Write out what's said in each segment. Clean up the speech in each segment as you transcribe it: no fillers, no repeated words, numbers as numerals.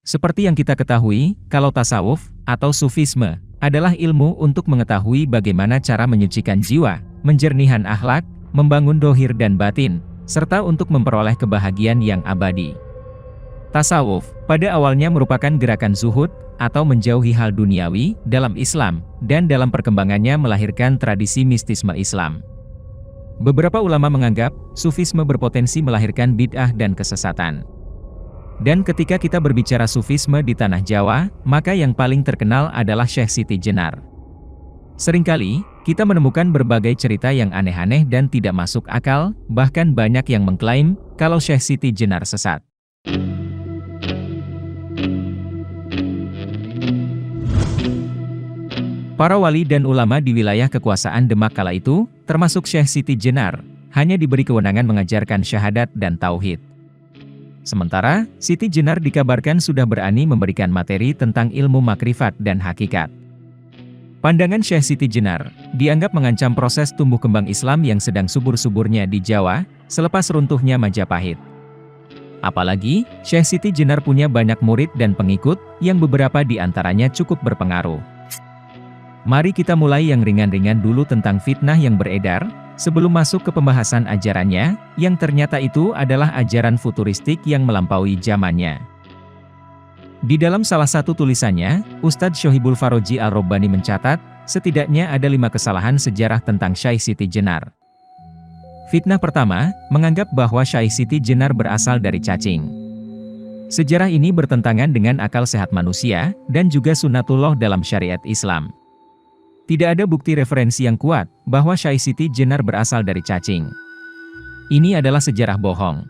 Seperti yang kita ketahui, kalau tasawuf, atau sufisme, adalah ilmu untuk mengetahui bagaimana cara menyucikan jiwa, menjernihkan akhlak, membangun dohir dan batin, serta untuk memperoleh kebahagiaan yang abadi. Tasawuf, pada awalnya merupakan gerakan zuhud, atau menjauhi hal duniawi, dalam Islam, dan dalam perkembangannya melahirkan tradisi mistisme Islam. Beberapa ulama menganggap, sufisme berpotensi melahirkan bid'ah dan kesesatan. Dan ketika kita berbicara sufisme di tanah Jawa, maka yang paling terkenal adalah Syekh Siti Jenar. Seringkali, kita menemukan berbagai cerita yang aneh-aneh dan tidak masuk akal, bahkan banyak yang mengklaim, kalau Syekh Siti Jenar sesat. Para wali dan ulama di wilayah kekuasaan Demak kala itu, termasuk Syekh Siti Jenar, hanya diberi kewenangan mengajarkan syahadat dan tauhid. Sementara, Siti Jenar dikabarkan sudah berani memberikan materi tentang ilmu makrifat dan hakikat. Pandangan Syekh Siti Jenar dianggap mengancam proses tumbuh kembang Islam yang sedang subur-suburnya di Jawa, selepas runtuhnya Majapahit. Apalagi, Syekh Siti Jenar punya banyak murid dan pengikut, yang beberapa di antaranya cukup berpengaruh. Mari kita mulai yang ringan-ringan dulu tentang fitnah yang beredar, sebelum masuk ke pembahasan ajarannya, yang ternyata itu adalah ajaran futuristik yang melampaui zamannya. Di dalam salah satu tulisannya, Ustadz Shohibul Faroji Al-Robbani mencatat, setidaknya ada 5 kesalahan sejarah tentang Syekh Siti Jenar. Fitnah pertama, menganggap bahwa Syekh Siti Jenar berasal dari cacing. Sejarah ini bertentangan dengan akal sehat manusia, dan juga sunatullah dalam syariat Islam. Tidak ada bukti referensi yang kuat, bahwa Syekh Siti Jenar berasal dari cacing. Ini adalah sejarah bohong.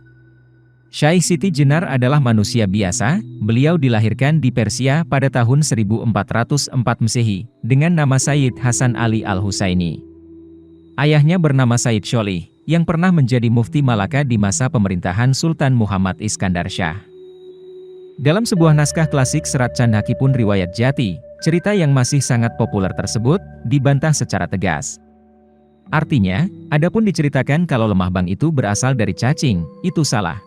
Syekh Siti Jenar adalah manusia biasa, beliau dilahirkan di Persia pada tahun 1404 Masehi, dengan nama Sayyid Hasan Ali Al-Husaini. Ayahnya bernama Sayyid Sholih, yang pernah menjadi mufti Malaka di masa pemerintahan Sultan Muhammad Iskandar Shah. Dalam sebuah naskah klasik Serat Candhaki pun riwayat Jati, cerita yang masih sangat populer tersebut, dibantah secara tegas. Artinya, adapun diceritakan kalau Lemah Bang itu berasal dari cacing, itu salah.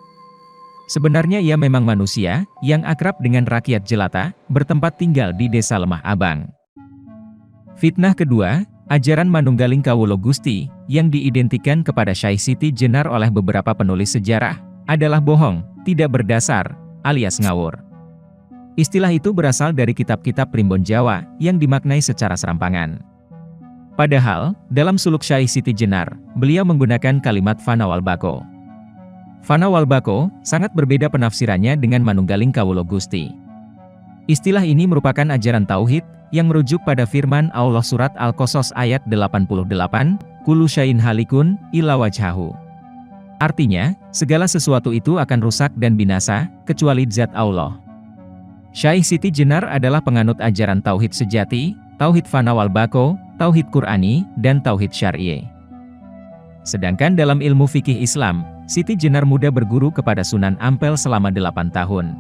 Sebenarnya ia memang manusia, yang akrab dengan rakyat jelata, bertempat tinggal di desa Lemah Abang. Fitnah kedua, ajaran Manunggaling Kawula Gusti, yang diidentikan kepada Syekh Siti Jenar oleh beberapa penulis sejarah, adalah bohong, tidak berdasar, alias ngawur. Istilah itu berasal dari kitab-kitab primbon Jawa, yang dimaknai secara serampangan. Padahal, dalam suluk Syekh Siti Jenar, beliau menggunakan kalimat Fanawal Bako. Fanawal Bako, sangat berbeda penafsirannya dengan Manunggaling Kawula Gusti. Istilah ini merupakan ajaran tauhid, yang merujuk pada firman Allah surat Al-Qasas ayat 88, Kullu syai'in halikun, illa wajhahu. Artinya, segala sesuatu itu akan rusak dan binasa, kecuali zat Allah. Syekh Siti Jenar adalah penganut ajaran tauhid sejati, tauhid Fanawal Bako, tauhid Qur'ani, dan tauhid syar'i. Sedangkan dalam ilmu fikih Islam, Siti Jenar muda berguru kepada Sunan Ampel selama 8 tahun.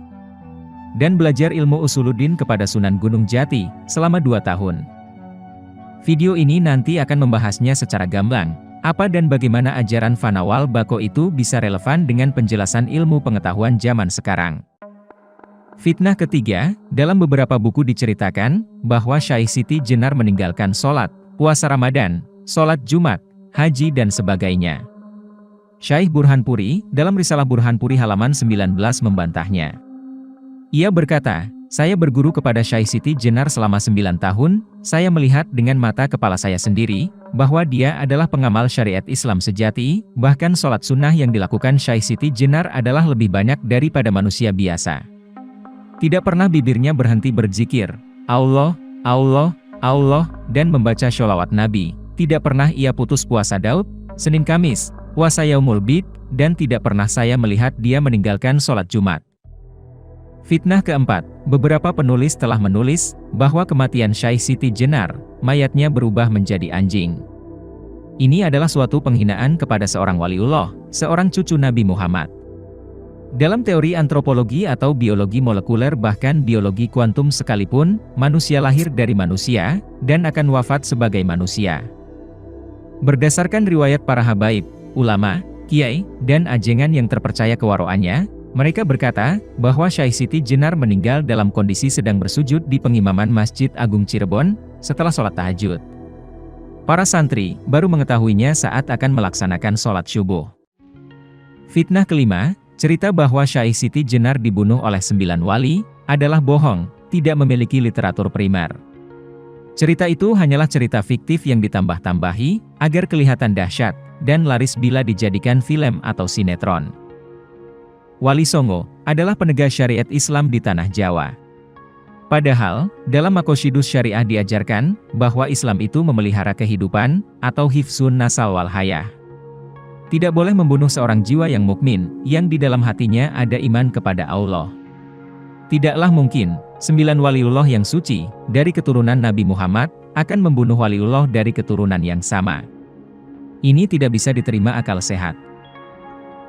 Dan belajar ilmu usuluddin kepada Sunan Gunung Jati, selama 2 tahun. Video ini nanti akan membahasnya secara gamblang, apa dan bagaimana ajaran Fanawal Bako itu bisa relevan dengan penjelasan ilmu pengetahuan zaman sekarang. Fitnah ketiga, dalam beberapa buku diceritakan, bahwa Syekh Siti Jenar meninggalkan sholat, puasa Ramadan, sholat Jumat, haji dan sebagainya. Syekh Burhanpuri, dalam risalah Burhanpuri halaman 19 membantahnya. Ia berkata, saya berguru kepada Syekh Siti Jenar selama 9 tahun, saya melihat dengan mata kepala saya sendiri, bahwa dia adalah pengamal syariat Islam sejati, bahkan sholat sunnah yang dilakukan Syekh Siti Jenar adalah lebih banyak daripada manusia biasa. Tidak pernah bibirnya berhenti berzikir, Allah, Allah, Allah, dan membaca sholawat Nabi. Tidak pernah ia putus puasa Daud, Senin Kamis, puasa Yaumul Bid, dan tidak pernah saya melihat dia meninggalkan sholat Jumat. Fitnah keempat, beberapa penulis telah menulis, bahwa kematian Syekh Siti Jenar, mayatnya berubah menjadi anjing. Ini adalah suatu penghinaan kepada seorang waliullah, seorang cucu Nabi Muhammad. Dalam teori antropologi atau biologi molekuler bahkan biologi kuantum sekalipun, manusia lahir dari manusia, dan akan wafat sebagai manusia. Berdasarkan riwayat para habaib, ulama, kiai, dan ajengan yang terpercaya kewaroannya, Mereka berkata, bahwa Syekh Siti Jenar meninggal dalam kondisi sedang bersujud di pengimaman Masjid Agung Cirebon, setelah sholat tahajud. Para santri baru mengetahuinya saat akan melaksanakan sholat subuh. Fitnah kelima, cerita bahwa Syekh Siti Jenar dibunuh oleh 9 wali, adalah bohong, tidak memiliki literatur primer. Cerita itu hanyalah cerita fiktif yang ditambah-tambahi, agar kelihatan dahsyat, dan laris bila dijadikan film atau sinetron. Wali Songo adalah penegak syariat Islam di tanah Jawa. Padahal, dalam Maqasidus Syariah diajarkan, bahwa Islam itu memelihara kehidupan, atau hifzun nasal wal hayah. Tidak boleh membunuh seorang jiwa yang mukmin, yang di dalam hatinya ada iman kepada Allah. Tidaklah mungkin, 9 waliullah yang suci, dari keturunan Nabi Muhammad, akan membunuh waliullah dari keturunan yang sama. Ini tidak bisa diterima akal sehat.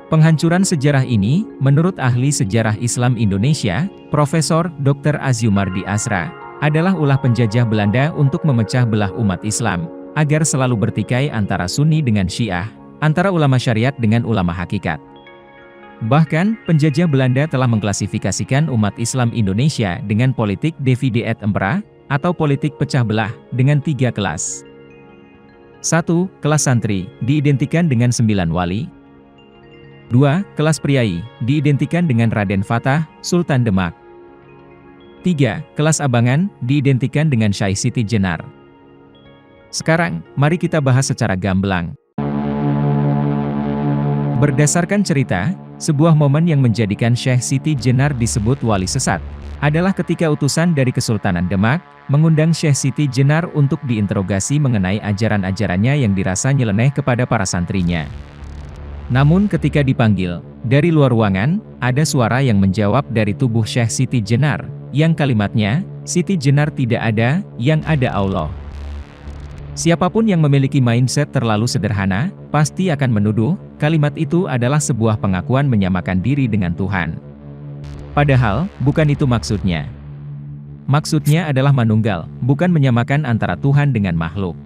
Penghancuran sejarah ini, menurut ahli sejarah Islam Indonesia, Profesor Dr. Aziumardi Asra, adalah ulah penjajah Belanda untuk memecah belah umat Islam, agar selalu bertikai antara Sunni dengan Syiah, antara ulama syariat dengan ulama hakikat. Bahkan, penjajah Belanda telah mengklasifikasikan umat Islam Indonesia dengan politik divide et impera, atau politik pecah belah, dengan 3 kelas. 1. Kelas santri, diidentikan dengan 9 wali. 2. Kelas priai, diidentikan dengan Raden Fatah, Sultan Demak. 3. Kelas abangan, diidentikan dengan Syekh Siti Jenar. Sekarang, mari kita bahas secara gamblang. Berdasarkan cerita, sebuah momen yang menjadikan Syekh Siti Jenar disebut wali sesat, adalah ketika utusan dari Kesultanan Demak, mengundang Syekh Siti Jenar untuk diinterogasi mengenai ajaran-ajarannya yang dirasa nyeleneh kepada para santrinya. Namun ketika dipanggil, dari luar ruangan, ada suara yang menjawab dari tubuh Syekh Siti Jenar, yang kalimatnya, Siti Jenar tidak ada, yang ada Allah. Siapapun yang memiliki mindset terlalu sederhana, pasti akan menuduh, kalimat itu adalah sebuah pengakuan menyamakan diri dengan Tuhan. Padahal, bukan itu maksudnya. Maksudnya adalah manunggal, bukan menyamakan antara Tuhan dengan makhluk.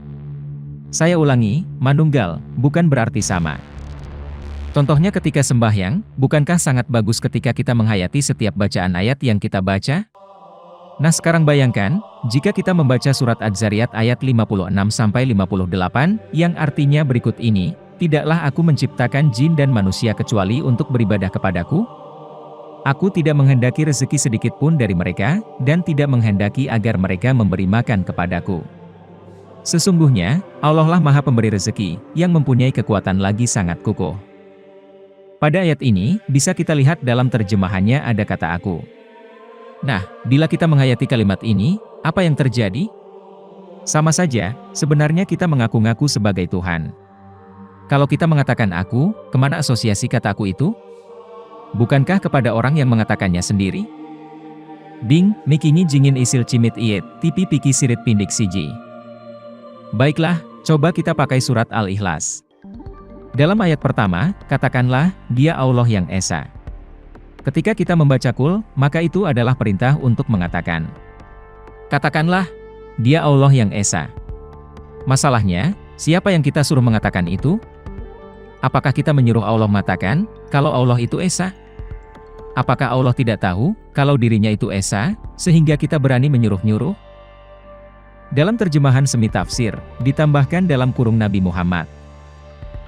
Saya ulangi, manunggal, bukan berarti sama. Contohnya ketika sembahyang, bukankah sangat bagus ketika kita menghayati setiap bacaan ayat yang kita baca? Nah sekarang bayangkan, jika kita membaca surat Az-Zariyat ayat 56-58, yang artinya berikut ini, tidaklah aku menciptakan jin dan manusia kecuali untuk beribadah kepadaku? Aku tidak menghendaki rezeki sedikit pun dari mereka, dan tidak menghendaki agar mereka memberi makan kepadaku. Sesungguhnya, Allah lah Maha Pemberi rezeki, yang mempunyai kekuatan lagi sangat kukuh. Pada ayat ini, bisa kita lihat dalam terjemahannya ada kata aku. Nah, bila kita menghayati kalimat ini, apa yang terjadi? Sama saja, sebenarnya kita mengaku-ngaku sebagai Tuhan. Kalau kita mengatakan aku, kemana asosiasi kata aku itu? Bukankah kepada orang yang mengatakannya sendiri? Ding, mikingi jingin isil cimit iet, tipi piki sirit pindik siji. Baiklah, coba kita pakai surat Al-Ikhlas. Dalam ayat pertama, katakanlah, Dia Allah yang Esa. Ketika kita membaca Qul, maka itu adalah perintah untuk mengatakan. Katakanlah, Dia Allah yang Esa. Masalahnya, siapa yang kita suruh mengatakan itu? Apakah kita menyuruh Allah mengatakan, kalau Allah itu Esa? Apakah Allah tidak tahu, kalau dirinya itu Esa, sehingga kita berani menyuruh-nyuruh? Dalam terjemahan semi tafsir, ditambahkan dalam kurung Nabi Muhammad.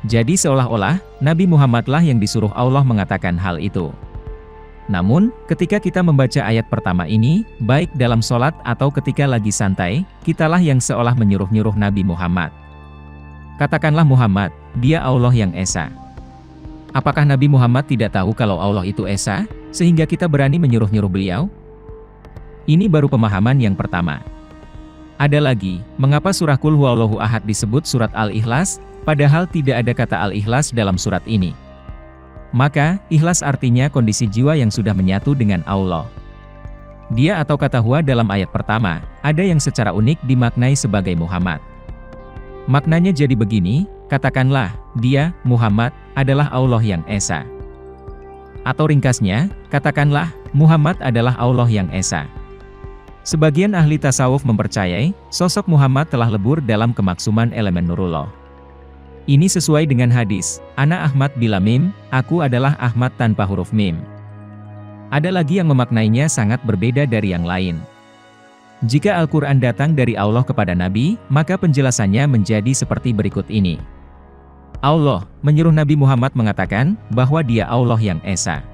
Jadi seolah-olah, Nabi Muhammadlah yang disuruh Allah mengatakan hal itu. Namun, ketika kita membaca ayat pertama ini, baik dalam sholat atau ketika lagi santai, kitalah yang seolah menyuruh-nyuruh Nabi Muhammad. Katakanlah Muhammad, Dia Allah yang Esa. Apakah Nabi Muhammad tidak tahu kalau Allah itu Esa, sehingga kita berani menyuruh-nyuruh beliau? Ini baru pemahaman yang pertama. Ada lagi, mengapa surah Qul Huwallahu Ahad disebut surat Al-Ikhlas, padahal tidak ada kata Al-Ikhlas dalam surat ini? Maka, ikhlas artinya kondisi jiwa yang sudah menyatu dengan Allah. Dia atau kata huwa dalam ayat pertama, ada yang secara unik dimaknai sebagai Muhammad. Maknanya jadi begini, katakanlah, Dia, Muhammad, adalah Allah yang Esa. Atau ringkasnya, katakanlah, Muhammad adalah Allah yang Esa. Sebagian ahli tasawuf mempercayai, sosok Muhammad telah lebur dalam kemaksuman elemen Nurullah. Ini sesuai dengan hadis, Ana Ahmad bila mim, aku adalah Ahmad tanpa huruf mim. Ada lagi yang memaknainya sangat berbeda dari yang lain. Jika Al-Quran datang dari Allah kepada Nabi, maka penjelasannya menjadi seperti berikut ini. Allah menyuruh Nabi Muhammad mengatakan bahwa Dia Allah yang Esa.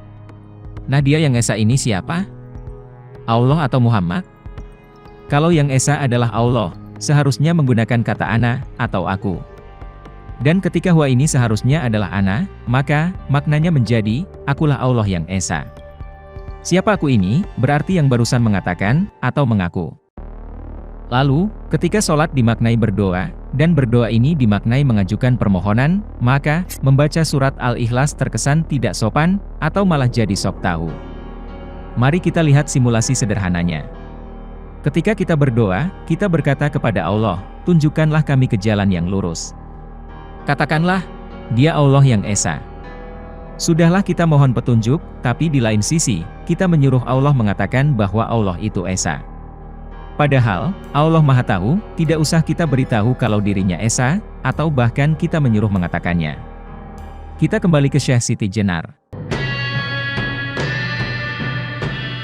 Nah, Dia yang Esa ini siapa? Allah atau Muhammad? Kalau yang Esa adalah Allah, seharusnya menggunakan kata ana atau aku. Dan ketika huwa ini seharusnya adalah ana, maka maknanya menjadi akulah Allah yang Esa. Siapa aku ini? Berarti yang barusan mengatakan atau mengaku. Lalu, ketika sholat dimaknai berdoa, dan berdoa ini dimaknai mengajukan permohonan, maka membaca surat Al-Ikhlas terkesan tidak sopan, atau malah jadi sok tahu. Mari kita lihat simulasi sederhananya. Ketika kita berdoa, kita berkata kepada Allah, tunjukkanlah kami ke jalan yang lurus. Katakanlah, Dia Allah yang Esa. Sudahlah kita mohon petunjuk, tapi di lain sisi, kita menyuruh Allah mengatakan bahwa Allah itu Esa. Padahal, Allah Maha Tahu, tidak usah kita beritahu kalau dirinya Esa, atau bahkan kita menyuruh mengatakannya. Kita kembali ke Syekh Siti Jenar.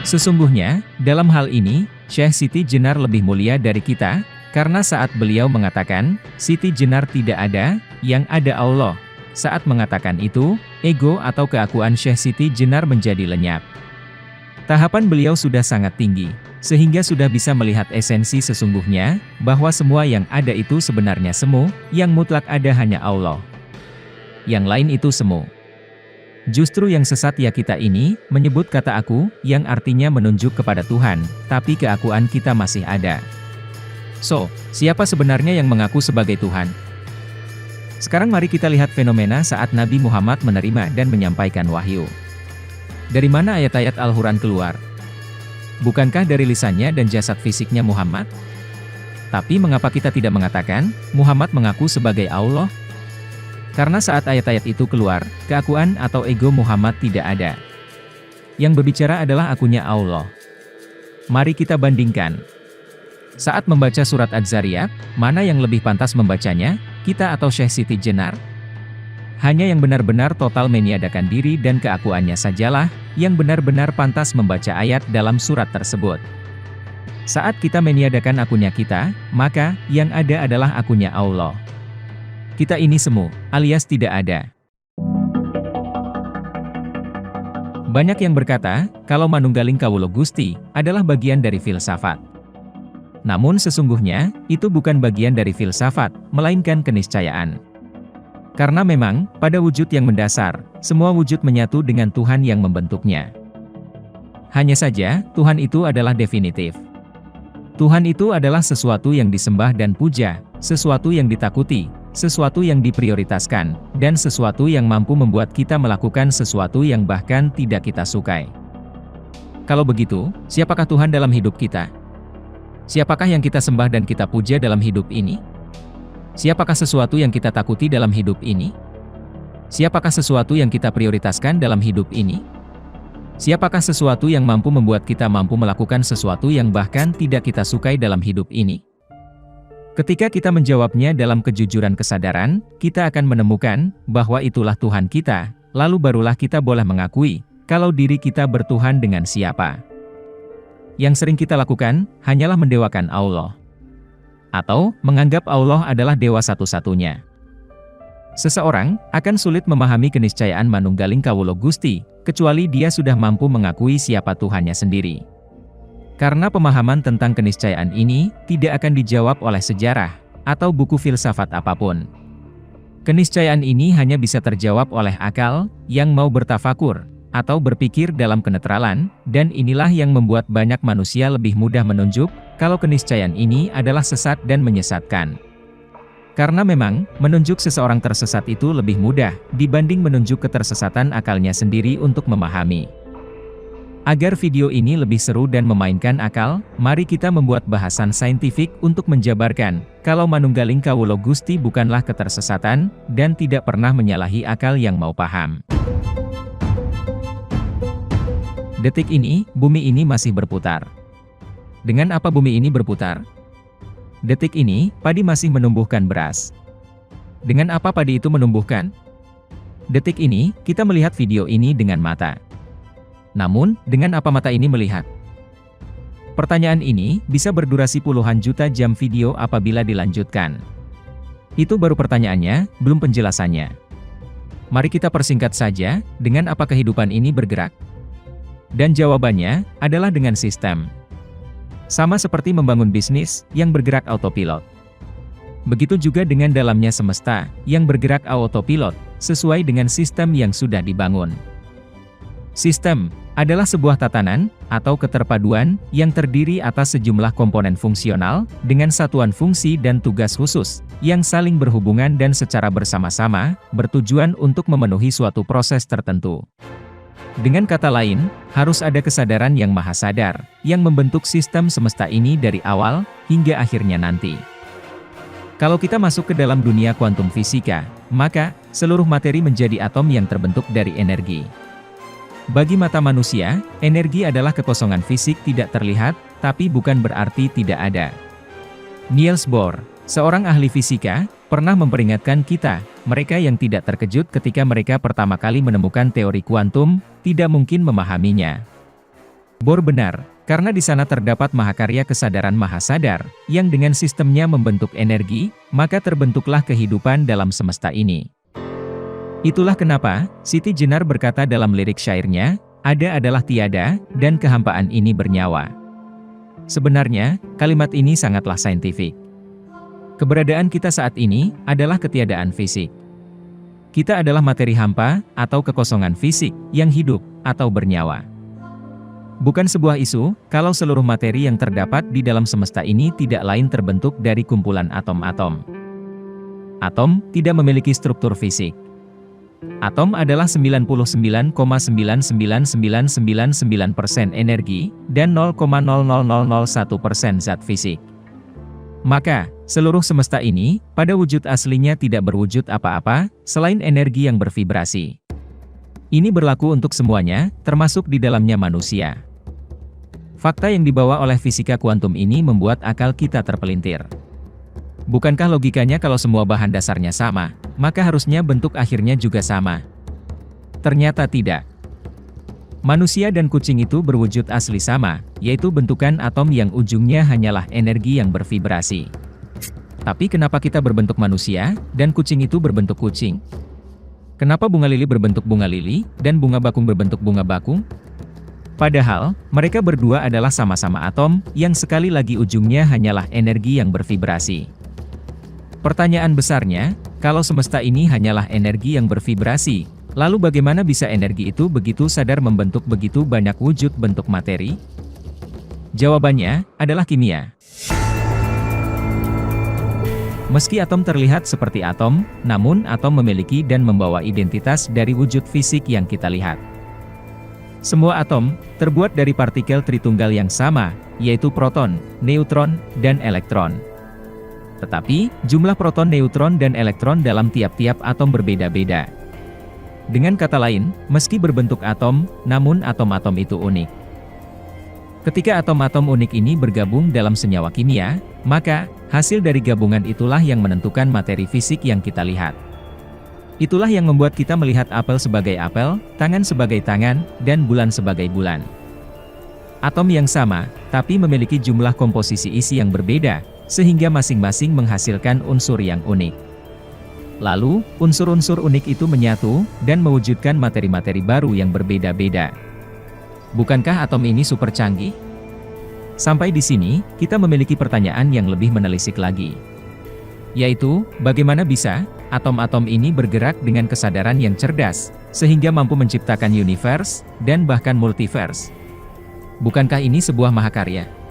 Sesungguhnya, dalam hal ini, Syekh Siti Jenar lebih mulia dari kita, karena saat beliau mengatakan, Siti Jenar tidak ada, yang ada Allah. Saat mengatakan itu, ego atau keakuan Syekh Siti Jenar menjadi lenyap. Tahapan beliau sudah sangat tinggi, sehingga sudah bisa melihat esensi sesungguhnya, bahwa semua yang ada itu sebenarnya semu, yang mutlak ada hanya Allah. Yang lain itu semu. Justru yang sesat ya kita ini, menyebut kata aku, yang artinya menunjuk kepada Tuhan, tapi keakuan kita masih ada. So, siapa sebenarnya yang mengaku sebagai Tuhan? Sekarang mari kita lihat fenomena saat Nabi Muhammad menerima dan menyampaikan wahyu. Dari mana ayat-ayat Al-Quran keluar? Bukankah dari lisannya dan jasad fisiknya Muhammad? Tapi mengapa kita tidak mengatakan, Muhammad mengaku sebagai Allah? Karena saat ayat-ayat itu keluar, keakuan atau ego Muhammad tidak ada. Yang berbicara adalah akunya Allah. Mari kita bandingkan. Saat membaca surat Az-Zariyat, mana yang lebih pantas membacanya, kita atau Syekh Siti Jenar? Hanya yang benar-benar total meniadakan diri dan keakuannya sajalah, yang benar-benar pantas membaca ayat dalam surat tersebut. Saat kita meniadakan akunya kita, maka, yang ada adalah akunya Allah. Kita ini semu, alias tidak ada. Banyak yang berkata, kalau manunggaling kawula Gusti, adalah bagian dari filsafat. Namun sesungguhnya, itu bukan bagian dari filsafat, melainkan keniscayaan. Karena memang, pada wujud yang mendasar, semua wujud menyatu dengan Tuhan yang membentuknya. Hanya saja, Tuhan itu adalah definitif. Tuhan itu adalah sesuatu yang disembah dan puja, sesuatu yang ditakuti, sesuatu yang diprioritaskan, dan sesuatu yang mampu membuat kita melakukan sesuatu yang bahkan tidak kita sukai. Kalau begitu, siapakah Tuhan dalam hidup kita? Siapakah yang kita sembah dan kita puja dalam hidup ini? Siapakah sesuatu yang kita takuti dalam hidup ini? Siapakah sesuatu yang kita prioritaskan dalam hidup ini? Siapakah sesuatu yang mampu membuat kita mampu melakukan sesuatu yang bahkan tidak kita sukai dalam hidup ini? Ketika kita menjawabnya dalam kejujuran kesadaran, kita akan menemukan bahwa itulah Tuhan kita, lalu barulah kita boleh mengakui kalau diri kita bertuhan dengan siapa. Yang sering kita lakukan hanyalah mendewakan Allah. Atau, menganggap Allah adalah dewa satu-satunya. Seseorang akan sulit memahami keniscayaan manunggaling kawula Gusti, kecuali dia sudah mampu mengakui siapa Tuhannya sendiri. Karena pemahaman tentang keniscayaan ini tidak akan dijawab oleh sejarah atau buku filsafat apapun. Keniscayaan ini hanya bisa terjawab oleh akal yang mau bertafakur atau berpikir dalam kenetralan, dan inilah yang membuat banyak manusia lebih mudah menunjuk kalau keniscayaan ini adalah sesat dan menyesatkan. Karena memang, menunjuk seseorang tersesat itu lebih mudah dibanding menunjuk ketersesatan akalnya sendiri untuk memahami. Agar video ini lebih seru dan memainkan akal, mari kita membuat bahasan saintifik untuk menjabarkan kalau manunggaling kawula Gusti bukanlah ketersesatan dan tidak pernah menyalahi akal yang mau paham. Detik ini, bumi ini masih berputar. Dengan apa bumi ini berputar? Detik ini, padi masih menumbuhkan beras. Dengan apa padi itu menumbuhkan? Detik ini, kita melihat video ini dengan mata. Namun, dengan apa mata ini melihat? Pertanyaan ini bisa berdurasi puluhan juta jam video apabila dilanjutkan. Itu baru pertanyaannya, belum penjelasannya. Mari kita persingkat saja, dengan apa kehidupan ini bergerak? Dan jawabannya adalah dengan sistem. Sama seperti membangun bisnis yang bergerak autopilot. Begitu juga dengan dalamnya semesta yang bergerak autopilot sesuai dengan sistem yang sudah dibangun. Sistem adalah sebuah tatanan atau keterpaduan yang terdiri atas sejumlah komponen fungsional dengan satuan fungsi dan tugas khusus yang saling berhubungan dan secara bersama-sama bertujuan untuk memenuhi suatu proses tertentu. Dengan kata lain, harus ada kesadaran yang maha sadar, yang membentuk sistem semesta ini dari awal, hingga akhirnya nanti. Kalau kita masuk ke dalam dunia kuantum fisika, maka, seluruh materi menjadi atom yang terbentuk dari energi. Bagi mata manusia, energi adalah kekosongan fisik tidak terlihat, tapi bukan berarti tidak ada. Niels Bohr, seorang ahli fisika, pernah memperingatkan kita, mereka yang tidak terkejut ketika mereka pertama kali menemukan teori kuantum, tidak mungkin memahaminya. Bohr benar, karena di sana terdapat mahakarya kesadaran maha sadar, yang dengan sistemnya membentuk energi, maka terbentuklah kehidupan dalam semesta ini. Itulah kenapa, Siti Jenar berkata dalam lirik syairnya, ada adalah tiada, dan kehampaan ini bernyawa. Sebenarnya, kalimat ini sangatlah saintifik. Keberadaan kita saat ini, adalah ketiadaan fisik. Kita adalah materi hampa, atau kekosongan fisik, yang hidup, atau bernyawa. Bukan sebuah isu, kalau seluruh materi yang terdapat di dalam semesta ini tidak lain terbentuk dari kumpulan atom-atom. Atom, tidak memiliki struktur fisik. Atom adalah 99,99999% energi, dan 0,00001% zat fisik. Maka, seluruh semesta ini, pada wujud aslinya tidak berwujud apa-apa, selain energi yang bervibrasi. Ini berlaku untuk semuanya, termasuk di dalamnya manusia. Fakta yang dibawa oleh fisika kuantum ini membuat akal kita terpelintir. Bukankah logikanya kalau semua bahan dasarnya sama, maka harusnya bentuk akhirnya juga sama? Ternyata tidak. Manusia dan kucing itu berwujud asli sama, yaitu bentukan atom yang ujungnya hanyalah energi yang bervibrasi. Tapi kenapa kita berbentuk manusia, dan kucing itu berbentuk kucing? Kenapa bunga lili berbentuk bunga lili, dan bunga bakung berbentuk bunga bakung? Padahal, mereka berdua adalah sama-sama atom, yang sekali lagi ujungnya hanyalah energi yang bervibrasi. Pertanyaan besarnya, kalau semesta ini hanyalah energi yang bervibrasi, lalu bagaimana bisa energi itu begitu sadar membentuk begitu banyak wujud bentuk materi? Jawabannya adalah kimia. Meski atom terlihat seperti atom, namun atom memiliki dan membawa identitas dari wujud fisik yang kita lihat. Semua atom terbuat dari partikel tritunggal yang sama, yaitu proton, neutron, dan elektron. Tetapi, jumlah proton, neutron, dan elektron dalam tiap-tiap atom berbeda-beda. Dengan kata lain, meski berbentuk atom, namun atom-atom itu unik. Ketika atom-atom unik ini bergabung dalam senyawa kimia, maka, hasil dari gabungan itulah yang menentukan materi fisik yang kita lihat. Itulah yang membuat kita melihat apel sebagai apel, tangan sebagai tangan, dan bulan sebagai bulan. Atom yang sama, tapi memiliki jumlah komposisi isi yang berbeda, sehingga masing-masing menghasilkan unsur yang unik. Lalu, unsur-unsur unik itu menyatu, dan mewujudkan materi-materi baru yang berbeda-beda. Bukankah atom ini super canggih? Sampai di sini, kita memiliki pertanyaan yang lebih menelisik lagi. Yaitu, bagaimana bisa, atom-atom ini bergerak dengan kesadaran yang cerdas, sehingga mampu menciptakan universe, dan bahkan multiverse. Bukankah ini sebuah mahakarya?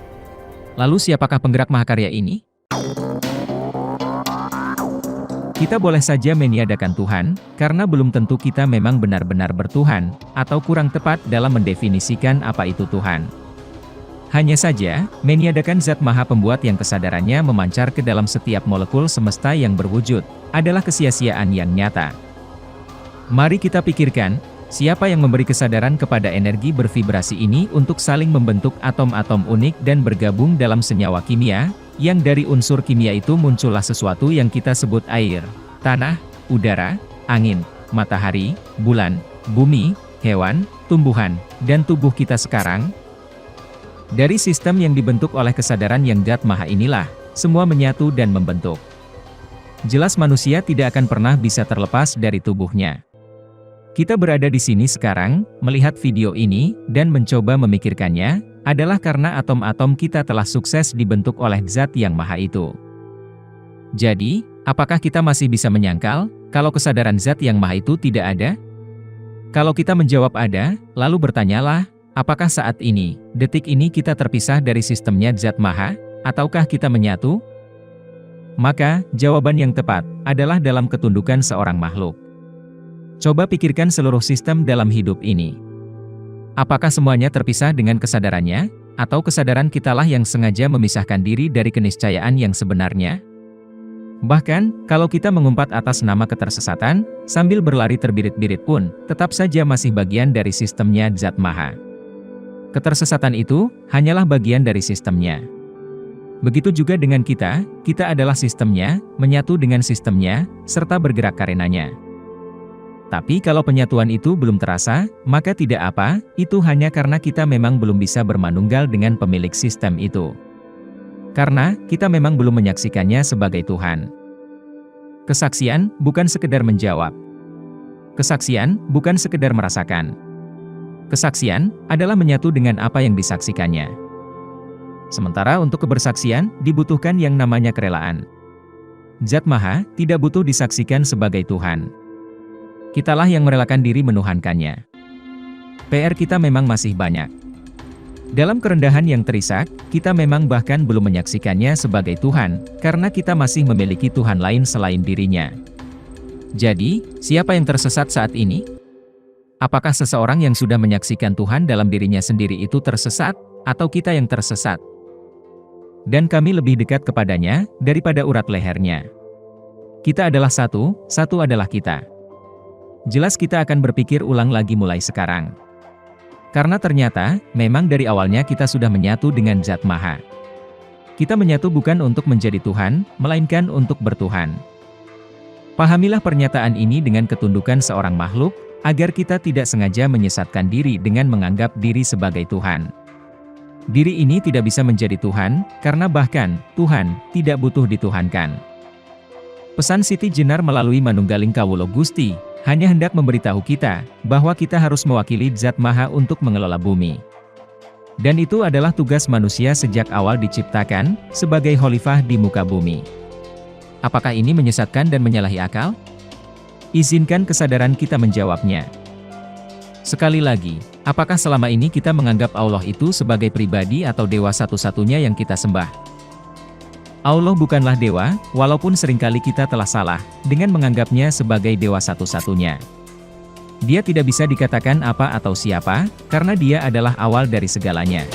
Lalu siapakah penggerak mahakarya ini? Kita boleh saja meniadakan Tuhan, karena belum tentu kita memang benar-benar bertuhan, atau kurang tepat dalam mendefinisikan apa itu Tuhan. Hanya saja, meniadakan zat maha pembuat yang kesadarannya memancar ke dalam setiap molekul semesta yang berwujud, adalah kesia-siaan yang nyata. Mari kita pikirkan, siapa yang memberi kesadaran kepada energi bervibrasi ini untuk saling membentuk atom-atom unik dan bergabung dalam senyawa kimia, yang dari unsur kimia itu muncullah sesuatu yang kita sebut air, tanah, udara, angin, matahari, bulan, bumi, hewan, tumbuhan, dan tubuh kita sekarang? Dari sistem yang dibentuk oleh kesadaran yang Zat Maha inilah, semua menyatu dan membentuk. Jelas manusia tidak akan pernah bisa terlepas dari tubuhnya. Kita berada di sini sekarang, melihat video ini, dan mencoba memikirkannya, adalah karena atom-atom kita telah sukses dibentuk oleh Zat yang Maha itu. Jadi, apakah kita masih bisa menyangkal, kalau kesadaran Zat yang Maha itu tidak ada? Kalau kita menjawab ada, lalu bertanyalah, apakah saat ini, detik ini kita terpisah dari sistemnya Zat Maha, ataukah kita menyatu? Maka, jawaban yang tepat, adalah dalam ketundukan seorang makhluk. Coba pikirkan seluruh sistem dalam hidup ini. Apakah semuanya terpisah dengan kesadarannya, atau kesadaran kitalah yang sengaja memisahkan diri dari keniscayaan yang sebenarnya? Bahkan, kalau kita mengumpat atas nama ketersesatan, sambil berlari terbirit-birit pun, tetap saja masih bagian dari sistemnya Zat Maha. Ketersesatan itu, hanyalah bagian dari sistemnya. Begitu juga dengan kita adalah sistemnya, menyatu dengan sistemnya, serta bergerak karenanya. Tapi kalau penyatuan itu belum terasa, maka tidak apa, itu hanya karena kita memang belum bisa bermanunggal dengan pemilik sistem itu. Karena, kita memang belum menyaksikannya sebagai Tuhan. Kesaksian, bukan sekedar menjawab. Kesaksian, bukan sekedar merasakan. Kesaksian, adalah menyatu dengan apa yang disaksikannya. Sementara untuk kebersaksian, dibutuhkan yang namanya kerelaan. Zat Maha, tidak butuh disaksikan sebagai Tuhan. Kitalah yang merelakan diri menuhankannya. PR kita memang masih banyak. Dalam kerendahan yang terisak, kita memang bahkan belum menyaksikannya sebagai Tuhan, karena kita masih memiliki Tuhan lain selain dirinya. Jadi, siapa yang tersesat saat ini? Apakah seseorang yang sudah menyaksikan Tuhan dalam dirinya sendiri itu tersesat, atau kita yang tersesat? Dan kami lebih dekat kepadanya, daripada urat lehernya. Kita adalah satu adalah kita. Jelas kita akan berpikir ulang lagi mulai sekarang. Karena ternyata, memang dari awalnya kita sudah menyatu dengan Zat Maha. Kita menyatu bukan untuk menjadi Tuhan, melainkan untuk bertuhan. Pahamilah pernyataan ini dengan ketundukan seorang makhluk, agar kita tidak sengaja menyesatkan diri dengan menganggap diri sebagai Tuhan. Diri ini tidak bisa menjadi Tuhan, karena bahkan, Tuhan, tidak butuh dituhankan. Pesan Siti Jenar melalui Manunggaling Kawula Gusti, hanya hendak memberitahu kita, bahwa kita harus mewakili Zat Maha untuk mengelola bumi. Dan itu adalah tugas manusia sejak awal diciptakan, sebagai khalifah di muka bumi. Apakah ini menyesatkan dan menyalahi akal? Izinkan kesadaran kita menjawabnya. Sekali lagi, apakah selama ini kita menganggap Allah itu sebagai pribadi atau dewa satu-satunya yang kita sembah? Allah bukanlah dewa, walaupun seringkali kita telah salah, dengan menganggapnya sebagai dewa satu-satunya. Dia tidak bisa dikatakan apa atau siapa, karena dia adalah awal dari segalanya.